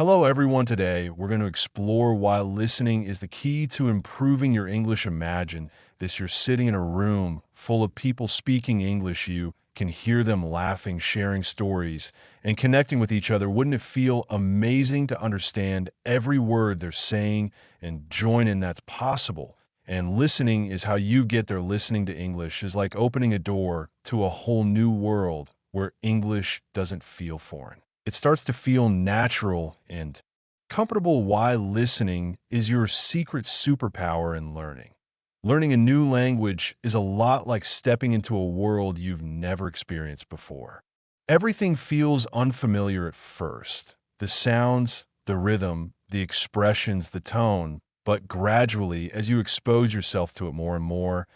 Hello, everyone. Today, we're going to explore why listening is the key to improving your English. Imagine this: you're sitting in a room full of people speaking English. You can hear them laughing, sharing stories, and connecting with each other. Wouldn't it feel amazing to understand every word they're saying and join in? That's possible. And listening is how you get there. Listening to English is like opening a door to a whole new world where English doesn't feel foreign. It starts to feel natural and comfortable. Why listening is your secret superpower in learning. Learning a new language is a lot like stepping into a world you've never experienced before. Everything feels unfamiliar at first. The sounds, the rhythm, the expressions, the tone. But gradually, as you expose yourself to it more and more,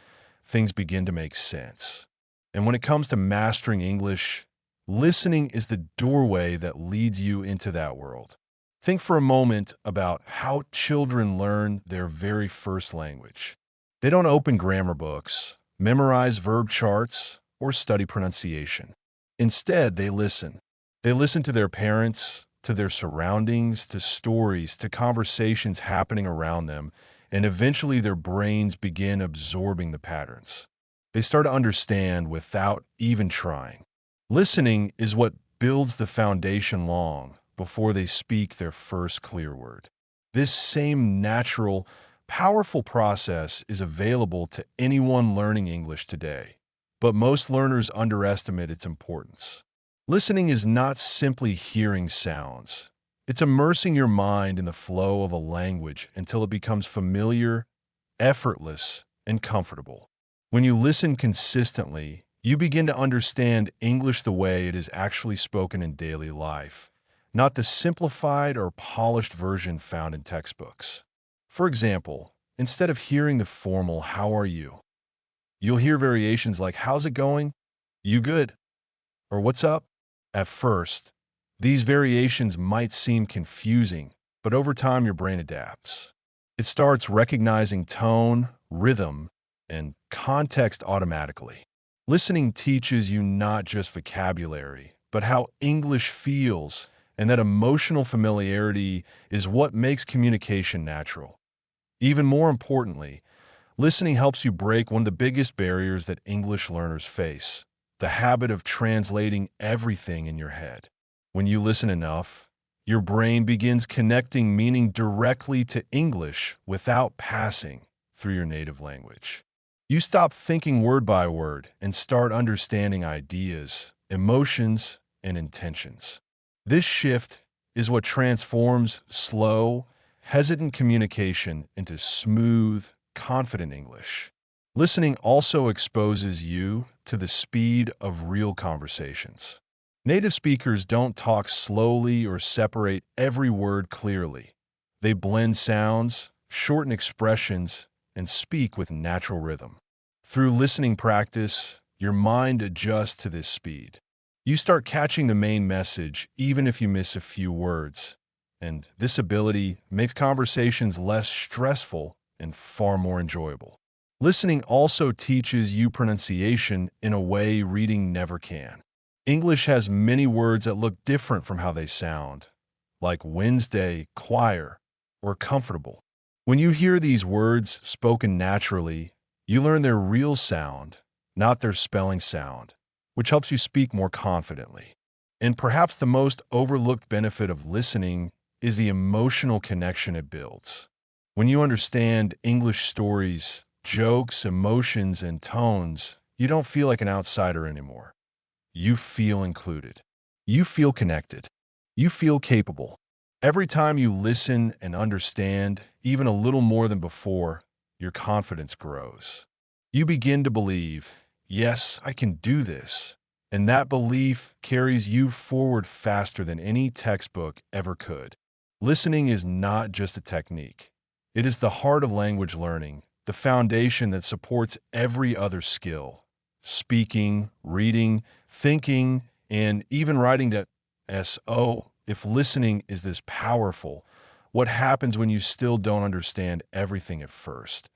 things begin to make sense. And when it comes to mastering English, listening is the doorway that leads you into that world. Think for a moment about how children learn their very first language. They don't open grammar books, memorize verb charts, or study pronunciation. Instead, they listen. They listen to their parents, to their surroundings, to stories, to conversations happening around them, and eventually their brains begin absorbing the patterns. They start to understand without even trying. Listening is what builds the foundation long before they speak their first clear word. This same natural, powerful process is available to anyone learning English today, but most learners underestimate its importance. Listening is not simply hearing sounds. It's immersing your mind in the flow of a language until it becomes familiar, effortless, and comfortable. When you listen consistently, you begin to understand English the way it is actually spoken in daily life, not the simplified or polished version found in textbooks. For example, instead of hearing the formal "How are you?" you'll hear variations like "How's it going?" "You good?" or "What's up?" At first, these variations might seem confusing, but over time your brain adapts. It starts recognizing tone, rhythm, and context automatically. Listening teaches you not just vocabulary, but how English feels, and that emotional familiarity is what makes communication natural. Even more importantly, listening helps you break one of the biggest barriers that English learners face: the habit of translating everything in your head. When you listen enough, your brain begins connecting meaning directly to English without passing through your native language. You stop thinking word by word and start understanding ideas, emotions, and intentions. This shift is what transforms slow, hesitant communication into smooth, confident English. Listening also exposes you to the speed of real conversations. Native speakers don't talk slowly or separate every word clearly. They blend sounds, shorten expressions, and speak with natural rhythm. Through listening practice, your mind adjusts to this speed. You start catching the main message even if you miss a few words, and this ability makes conversations less stressful and far more enjoyable. Listening also teaches you pronunciation in a way reading never can. English has many words that look different from how they sound, like Wednesday, choir, or comfortable. When you hear these words spoken naturally, you learn their real sound, not their spelling sound, which helps you speak more confidently. And perhaps the most overlooked benefit of listening is the emotional connection it builds. When you understand English stories, jokes, emotions, and tones, you don't feel like an outsider anymore. You feel included. You feel connected. You feel capable. Every time you listen and understand, even a little more than before, your confidence grows. You begin to believe, yes, I can do this. And that belief carries you forward faster than any textbook ever could. Listening is not just a technique. It is the heart of language learning, the foundation that supports every other skill: speaking, reading, thinking, and even writing to SO. If listening is this powerful, what happens when you still don't understand everything at first?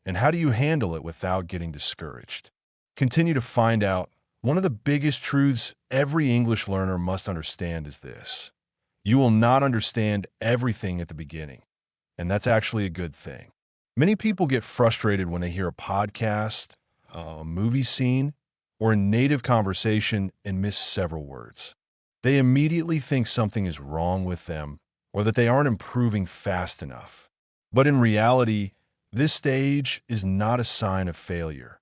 And how do you handle it without getting discouraged? Continue to find out. One of the biggest truths every English learner must understand is this: You will not understand everything at the beginning, and that's actually a good thing. Many people get frustrated when they hear a podcast, a movie scene, or a native conversation and miss several words. They immediately think something is wrong with them or that they aren't improving fast enough. But in reality, this stage is not a sign of failure.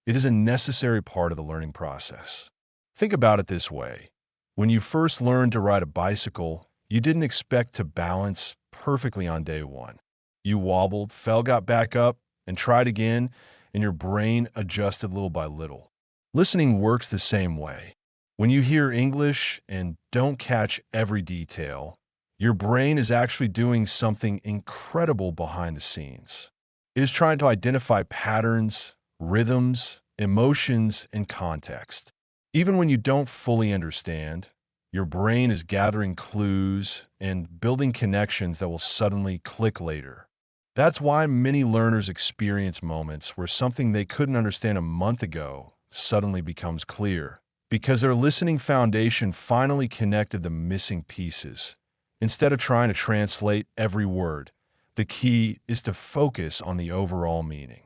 It is a necessary part of the learning process. Think about it this way. When you first learned to ride a bicycle, you didn't expect to balance perfectly on day one. You wobbled, fell, got back up, and tried again, and your brain adjusted little by little. Listening works the same way. When you hear English and don't catch every detail, your brain is actually doing something incredible behind the scenes. It is trying to identify patterns, rhythms, emotions, and context. Even when you don't fully understand, your brain is gathering clues and building connections that will suddenly click later. That's why many learners experience moments where something they couldn't understand a month ago suddenly becomes clear, because their listening foundation finally connected the missing pieces. Instead of trying to translate every word, the key is to focus on the overall meaning.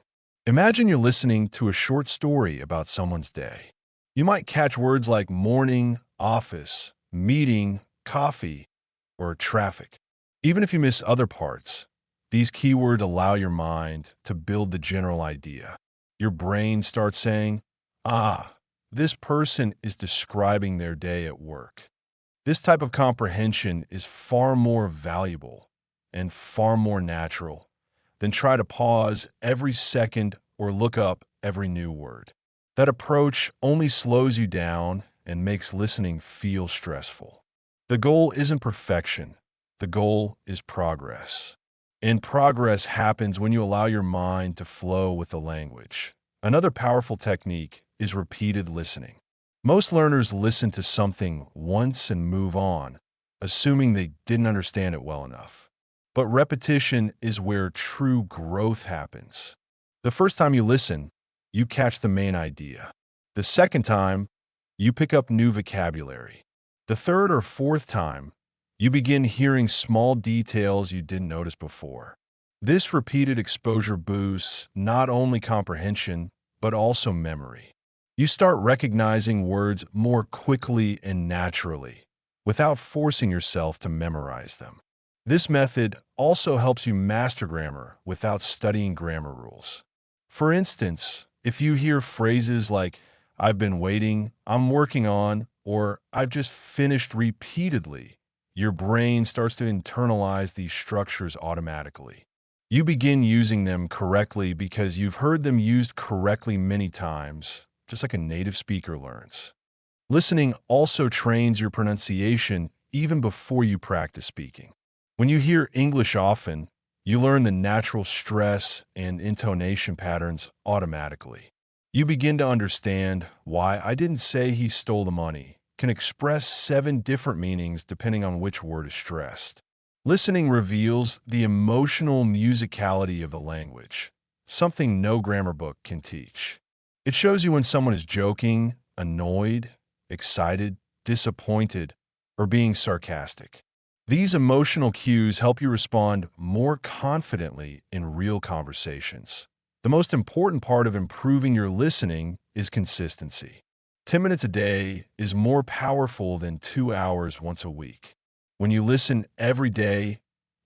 Imagine you're listening to a short story about someone's day. You might catch words like morning, office, meeting, coffee, or traffic. Even if you miss other parts, these keywords allow your mind to build the general idea. Your brain starts saying, ah, this person is describing their day at work. This type of comprehension is far more valuable and far more natural than try to pause every second or look up every new word. That approach only slows you down and makes listening feel stressful. The goal isn't perfection. The goal is progress. And progress happens when you allow your mind to flow with the language. Another powerful technique is repeated listening. Most learners listen to something once and move on, assuming they didn't understand it well enough. But repetition is where true growth happens. The first time you listen, you catch the main idea. The second time, you pick up new vocabulary. The third or fourth time, you begin hearing small details you didn't notice before. This repeated exposure boosts not only comprehension, but also memory. You start recognizing words more quickly and naturally, without forcing yourself to memorize them. This method also helps you master grammar without studying grammar rules. For instance, if you hear phrases like, I've been waiting, I'm working on, or I've just finished repeatedly, your brain starts to internalize these structures automatically. You begin using them correctly because you've heard them used correctly many times, just like a native speaker learns. Listening also trains your pronunciation even before you practice speaking. When you hear English often, you learn the natural stress and intonation patterns automatically. You begin to understand why I didn't say he stole the money can express 7 different meanings depending on which word is stressed. Listening reveals the emotional musicality of the language, something no grammar book can teach. It shows you when someone is joking, annoyed, excited, disappointed, or being sarcastic. These emotional cues help you respond more confidently in real conversations. The most important part of improving your listening is consistency. 10 minutes a day is more powerful than 2 hours once a week. When you listen every day,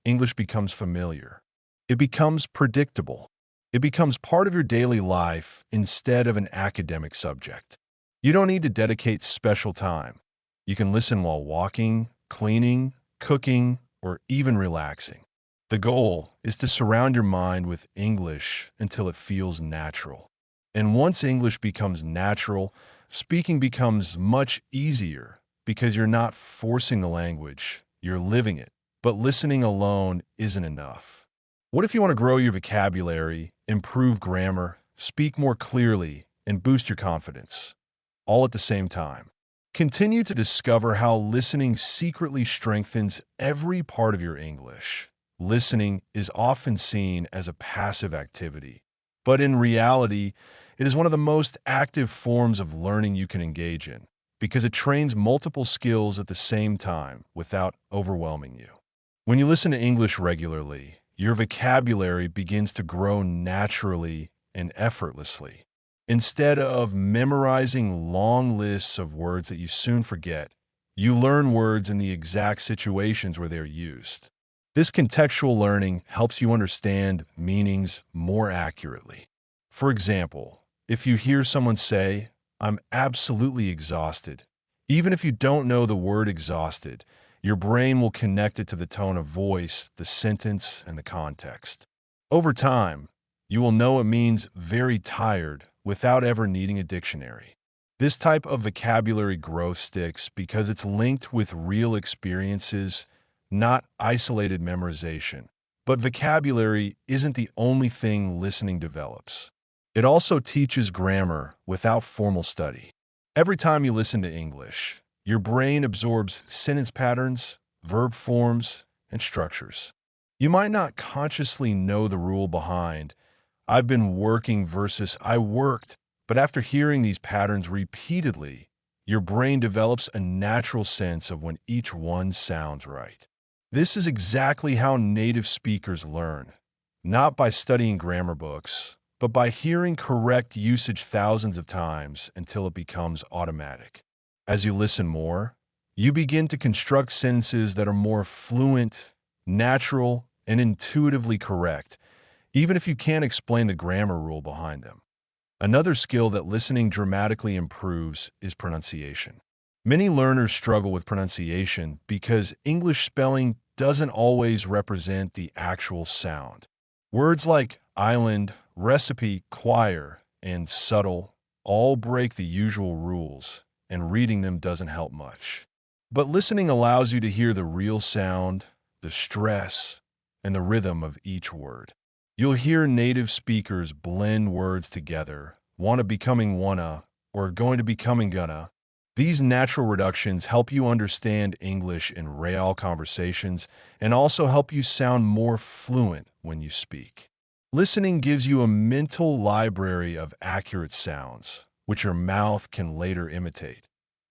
English becomes familiar. It becomes predictable. It becomes part of your daily life instead of an academic subject. You don't need to dedicate special time. You can listen while walking, cleaning, cooking, or even relaxing. The goal is to surround your mind with English until it feels natural. And once English becomes natural, speaking becomes much easier because you're not forcing the language, you're living it. But listening alone isn't enough. What if you want to grow your vocabulary, improve grammar, speak more clearly, and boost your confidence, all at the same time? Continue to discover how listening secretly strengthens every part of your English. Listening is often seen as a passive activity, but in reality, it is one of the most active forms of learning you can engage in. because it trains multiple skills at the same time without overwhelming you. When you listen to English regularly, your vocabulary begins to grow naturally and effortlessly. Instead of memorizing long lists of words that you soon forget, you learn words in the exact situations where they're used. This contextual learning helps you understand meanings more accurately. For example, if you hear someone say, "I'm absolutely exhausted," even if you don't know the word exhausted, your brain will connect it to the tone of voice, the sentence, and the context. Over time, you will know it means very tired without ever needing a dictionary. This type of vocabulary growth sticks because it's linked with real experiences, not isolated memorization. But vocabulary isn't the only thing listening develops. It also teaches grammar without formal study. Every time you listen to English, your brain absorbs sentence patterns, verb forms, and structures. You might not consciously know the rule behind "I've been working" versus "I worked," but after hearing these patterns repeatedly, your brain develops a natural sense of when each one sounds right. This is exactly how native speakers learn, not by studying grammar books, but by hearing correct usage thousands of times until it becomes automatic. As you listen more, you begin to construct sentences that are more fluent, natural, and intuitively correct, even if you can't explain the grammar rule behind them. Another skill that listening dramatically improves is pronunciation. Many learners struggle with pronunciation because English spelling doesn't always represent the actual sound. Words like island, recipe, choir, and subtle all break the usual rules, and reading them doesn't help much. But listening allows you to hear the real sound, the stress, and the rhythm of each word. You'll hear native speakers blend words together, wanna becoming wanna, or going to becoming gonna. These natural reductions help you understand English in real conversations and also help you sound more fluent when you speak. Listening gives you a mental library of accurate sounds, which your mouth can later imitate.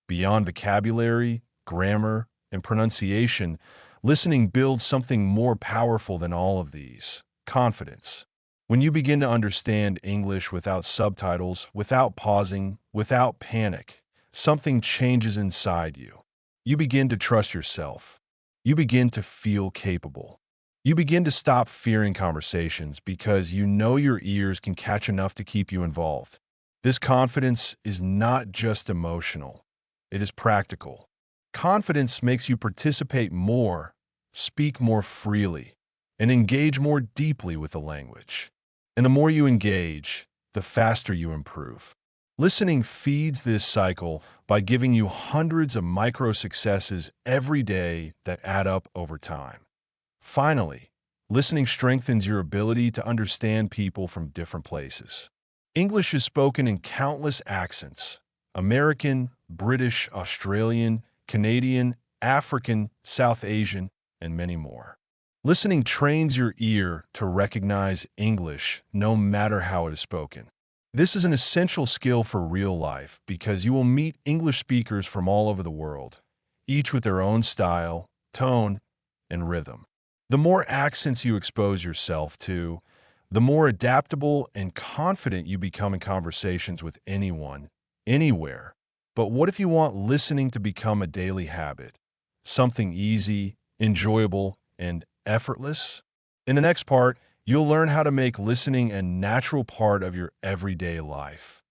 Beyond vocabulary, grammar, and pronunciation, listening builds something more powerful than all of these: confidence. When you begin to understand English without subtitles, without pausing, without panic, something changes inside you. You begin to trust yourself. You begin to feel capable. You begin to stop fearing conversations because you know your ears can catch enough to keep you involved. This confidence is not just emotional, it is practical. Confidence makes you participate more, speak more freely, and engage more deeply with the language. And the more you engage, the faster you improve. Listening feeds this cycle by giving you hundreds of micro successes every day that add up over time. Finally, listening strengthens your ability to understand people from different places. English is spoken in countless accents: American, British, Australian, Canadian, African, South Asian, and many more. Listening trains your ear to recognize English no matter how it is spoken. This is an essential skill for real life because you will meet English speakers from all over the world, each with their own style, tone, and rhythm. The more accents you expose yourself to, the more adaptable and confident you become in conversations with anyone, anywhere. But what if you want listening to become a daily habit? Something easy, enjoyable, and effortless? In the next part, you'll learn how to make listening a natural part of your everyday life.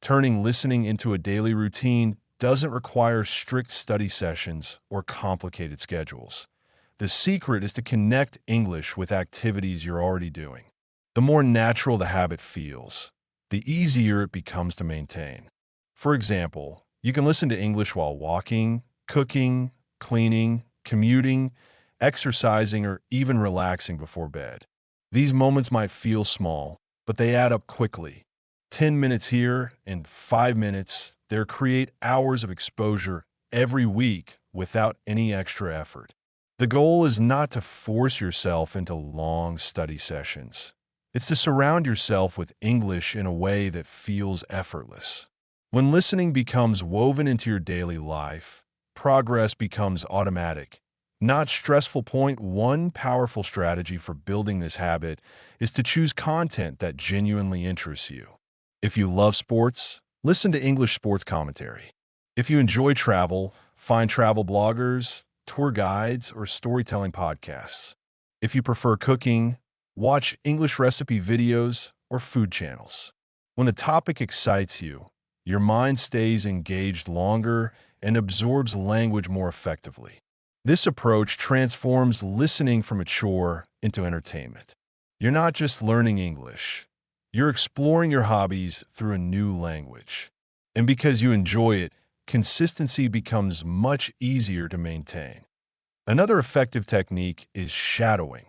Turning listening into a daily routine doesn't require strict study sessions or complicated schedules. The secret is to connect English with activities you're already doing. The more natural the habit feels, the easier it becomes to maintain. For example, you can listen to English while walking, cooking, cleaning, commuting, exercising, or even relaxing before bed. These moments might feel small, but they add up quickly. 10 minutes here and 5 minutes there create hours of exposure every week without any extra effort. The goal is not to force yourself into long study sessions. It's to surround yourself with English in a way that feels effortless. When listening becomes woven into your daily life, progress becomes automatic, not stressful. Point one powerful strategy for building this habit is to choose content that genuinely interests you. If you love sports, listen to English sports commentary. If you enjoy travel, find travel bloggers, tour guides, or storytelling podcasts. If you prefer cooking, watch English recipe videos or food channels. When the topic excites you, your mind stays engaged longer and absorbs language more effectively. This approach transforms listening from a chore into entertainment. You're not just learning English, you're exploring your hobbies through a new language. And because you enjoy it, consistency becomes much easier to maintain. Another effective technique is shadowing,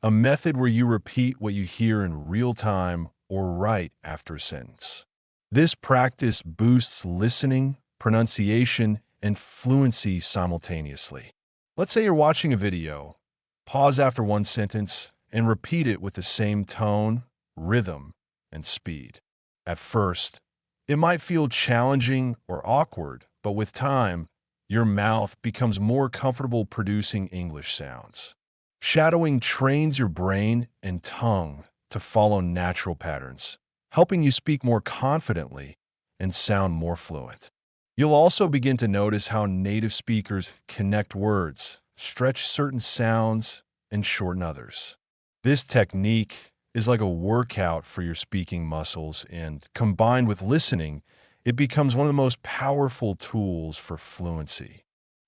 a method where you repeat what you hear in real time or right after a sentence. This practice boosts listening, pronunciation, and fluency simultaneously. Let's say you're watching a video, pause after one sentence, and repeat it with the same tone, rhythm, and speed. At first, it might feel challenging or awkward, but with time, your mouth becomes more comfortable producing English sounds. Shadowing trains your brain and tongue to follow natural patterns, helping you speak more confidently and sound more fluent. You'll also begin to notice how native speakers connect words, stretch certain sounds, and shorten others. This technique is like a workout for your speaking muscles, and combined with listening, it becomes one of the most powerful tools for fluency.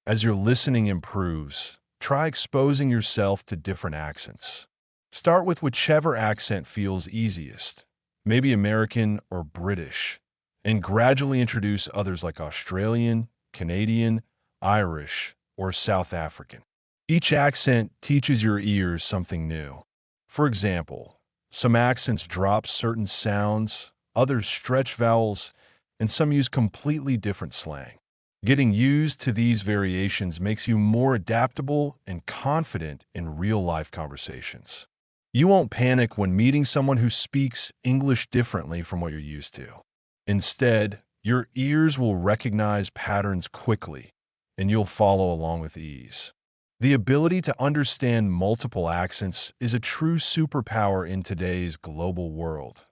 As your listening improves, try exposing yourself to different accents. Start with whichever accent feels easiest, maybe American or British, and gradually introduce others like Australian, Canadian, Irish, or South African. Each accent teaches your ears something new. For example, some accents drop certain sounds, others stretch vowels, and some use completely different slang. Getting used to these variations makes you more adaptable and confident in real-life conversations. You won't panic when meeting someone who speaks English differently from what you're used to. Instead, your ears will recognize patterns quickly, and you'll follow along with ease. The ability to understand multiple accents is a true superpower in today's global world.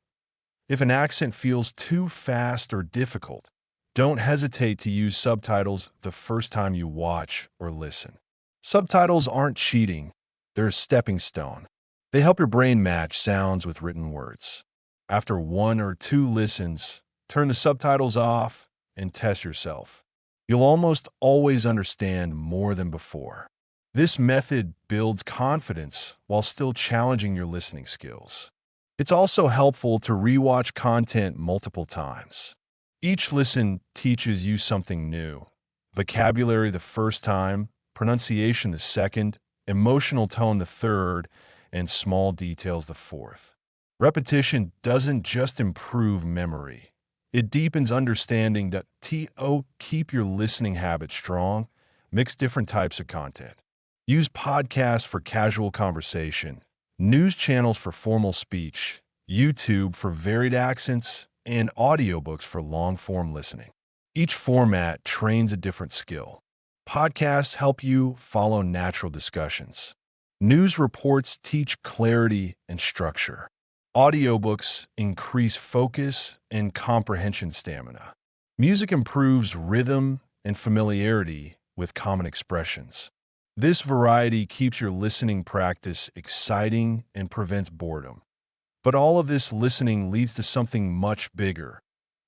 If an accent feels too fast or difficult, don't hesitate to use subtitles the first time you watch or listen. Subtitles aren't cheating, they're a stepping stone. They help your brain match sounds with written words. After one or two listens, turn the subtitles off and test yourself. You'll almost always understand more than before. This method builds confidence while still challenging your listening skills. It's also helpful to rewatch content multiple times. Each listen teaches you something new. Vocabulary the first time, pronunciation the second, emotional tone the third, and small details the fourth. Repetition doesn't just improve memory. It deepens understanding. Keep your listening habit strong. Mix different types of content. Use podcasts for casual conversation, news channels for formal speech, YouTube for varied accents, and audiobooks for long-form listening. Each format trains a different skill. Podcasts help you follow natural discussions. News reports teach clarity and structure. Audiobooks increase focus and comprehension stamina. Music improves rhythm and familiarity with common expressions. This variety keeps your listening practice exciting and prevents boredom. But all of this listening leads to something much bigger,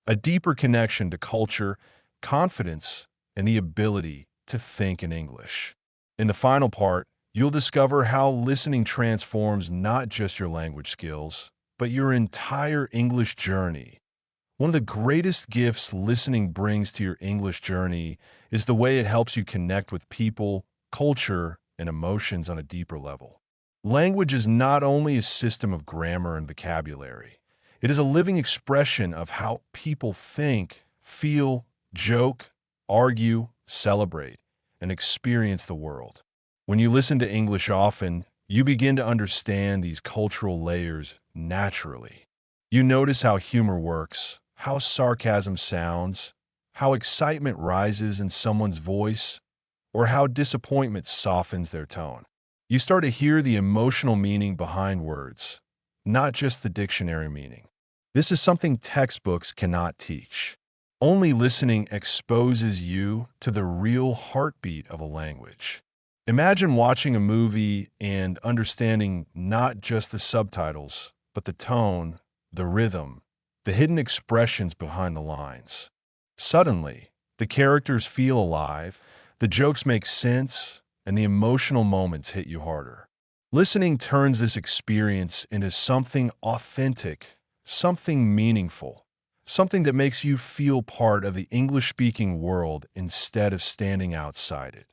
a deeper connection to culture, confidence, and the ability to think in English. In the final part, you'll discover how listening transforms not just your language skills, but your entire English journey. One of the greatest gifts listening brings to your English journey is the way it helps you connect with people, culture, and emotions on a deeper level. Language is not only a system of grammar and vocabulary, it is a living expression of how people think, feel, joke, argue, celebrate, and experience the world. When you listen to English often, you begin to understand these cultural layers naturally. You notice how humor works, how sarcasm sounds, how excitement rises in someone's voice, or how disappointment softens their tone. You start to hear the emotional meaning behind words, not just the dictionary meaning. This is something textbooks cannot teach. Only listening exposes you to the real heartbeat of a language. Imagine watching a movie and understanding not just the subtitles, but the tone, the rhythm, the hidden expressions behind the lines. Suddenly, the characters feel alive, the jokes make sense, and the emotional moments hit you harder. Listening turns this experience into something authentic, something meaningful, something that makes you feel part of the English-speaking world instead of standing outside it.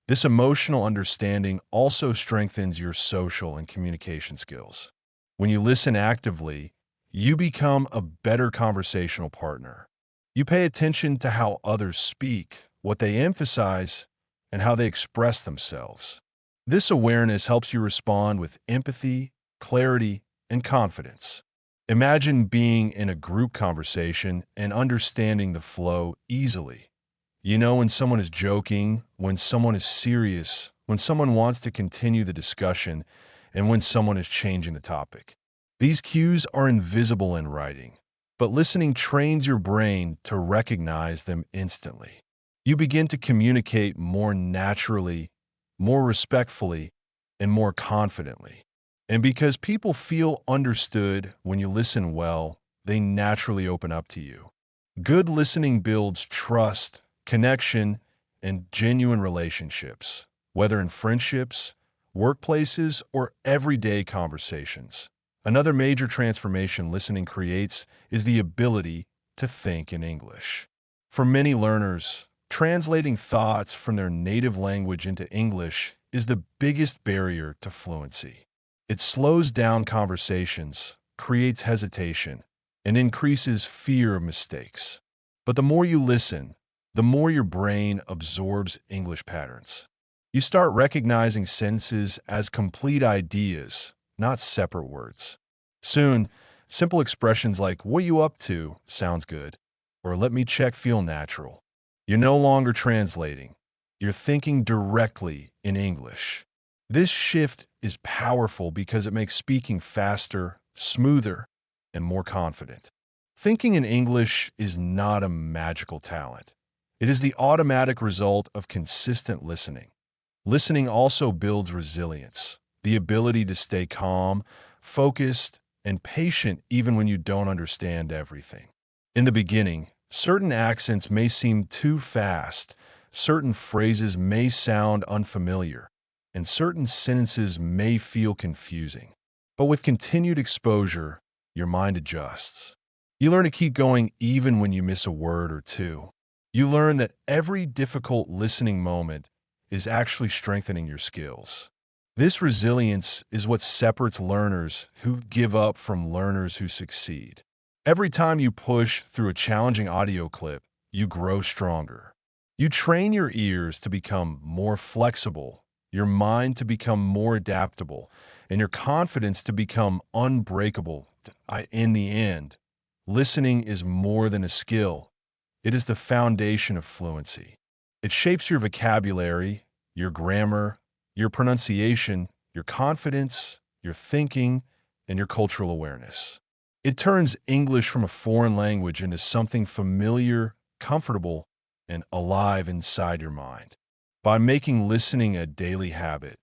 This emotional understanding also strengthens your social and communication skills. When you listen actively, you become a better conversational partner. You pay attention to how others speak, what they emphasize, and how they express themselves. This awareness helps you respond with empathy, clarity, and confidence. Imagine being in a group conversation and understanding the flow easily. You know when someone is joking, when someone is serious, when someone wants to continue the discussion, and when someone is changing the topic. These cues are invisible in writing, but listening trains your brain to recognize them instantly. You begin to communicate more naturally, more respectfully, and more confidently. And because people feel understood when you listen well, they naturally open up to you. Good listening builds trust, connection, and genuine relationships, whether in friendships, workplaces, or everyday conversations. Another major transformation listening creates is the ability to think in English. For many learners, translating thoughts from their native language into English is the biggest barrier to fluency. It slows down conversations, creates hesitation, and increases fear of mistakes. But the more you listen, the more your brain absorbs English patterns. You start recognizing sentences as complete ideas, not separate words. Soon, simple expressions like, "What you up to?" sounds good, or "Let me check" feel natural. You're no longer translating. You're thinking directly in English. This shift is powerful because it makes speaking faster, smoother, and more confident. Thinking in English is not a magical talent. It is the automatic result of consistent listening. Listening also builds resilience, the ability to stay calm, focused, and patient even when you don't understand everything. In the beginning, certain accents may seem too fast, certain phrases may sound unfamiliar, and certain sentences may feel confusing. But with continued exposure, your mind adjusts. You learn to keep going even when you miss a word or two. You learn that every difficult listening moment is actually strengthening your skills. This resilience is what separates learners who give up from learners who succeed. Every time you push through a challenging audio clip, you grow stronger. You train your ears to become more flexible, your mind to become more adaptable, and your confidence to become unbreakable. In the end, listening is more than a skill. It is the foundation of fluency. It shapes your vocabulary, your grammar, your pronunciation, your confidence, your thinking, and your cultural awareness. It turns English from a foreign language into something familiar, comfortable, and alive inside your mind. By making listening a daily habit,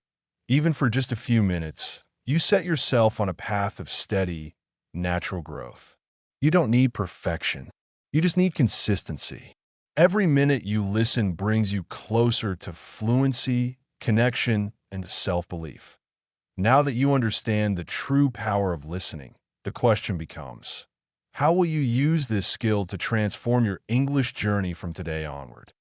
even for just a few minutes, you set yourself on a path of steady, natural growth. You don't need perfection. You just need consistency. Every minute you listen brings you closer to fluency, connection, and self-belief. Now that you understand the true power of listening, the question becomes, how will you use this skill to transform your English journey from today onward?